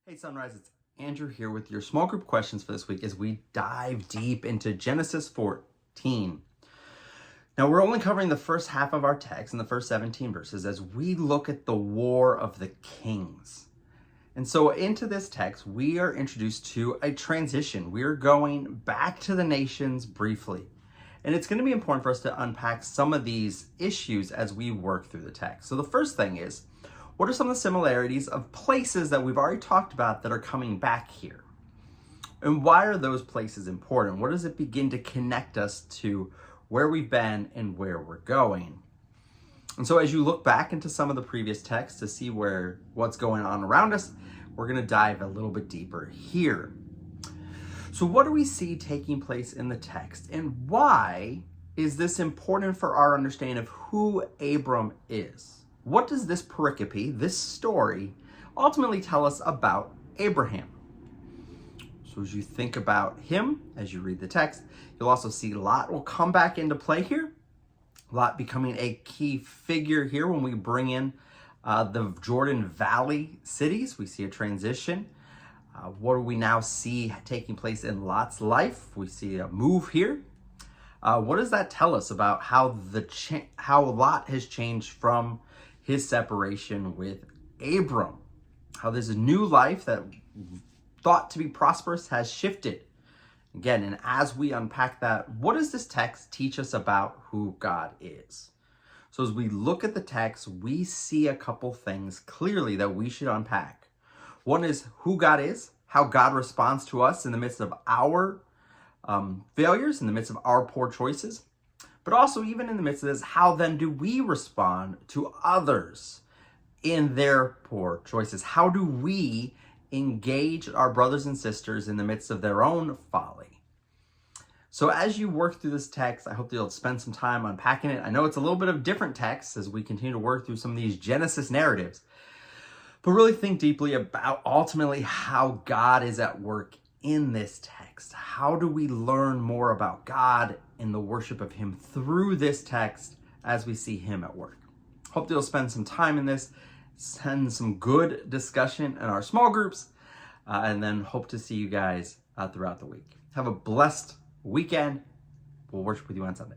Hey Sunrise, it's Andrew here with your small group questions for this week as we dive deep into Genesis 14. Now we're only covering the first half of our text in the first 17 verses as we look at the War of the Kings. And so into this text, we are introduced to a transition. We're going back to the nations briefly. And it's going to be important for us to unpack some of these issues as we work through the text. So the first thing is, what are some of the similarities of places that we've already talked about that are coming back here? And why are those places important? What does it begin to connect us to where we've been and where we're going? And so as you look back into some of the previous texts to see what's going on around us, we're going to dive a little bit deeper here. So what do we see taking place in the text, and why is this important for our understanding of who Abram is? What does this pericope, this story, ultimately tell us about Abraham? So as you think about him, as you read the text, you'll also see Lot will come back into play here. Lot becoming a key figure here when we bring in the Jordan Valley cities. We see a transition. What do we now see taking place in Lot's life? We see a move here. What does that tell us about how Lot has changed from his separation with Abram? How this new life that thought to be prosperous has shifted. Again, and as we unpack that, what does this text teach us about who God is? So as we look at the text, we see a couple things clearly that we should unpack. One is who God is, how God responds to us in the midst of our failures, in the midst of our poor choices. But also, even in the midst of this, how then do we respond to others in their poor choices? How do we engage our brothers and sisters in the midst of their own folly? So as you work through this text, I hope that you'll spend some time unpacking it. I know it's a little bit of different text as we continue to work through some of these Genesis narratives, but really think deeply about ultimately how God is at work in this text. How do we learn more about God and the worship of him through this text as we see him at work? Hope that you'll spend some time in this, send some good discussion in our small groups, and then hope to see you guys throughout the week. Have a blessed weekend. We'll worship with you on Sunday.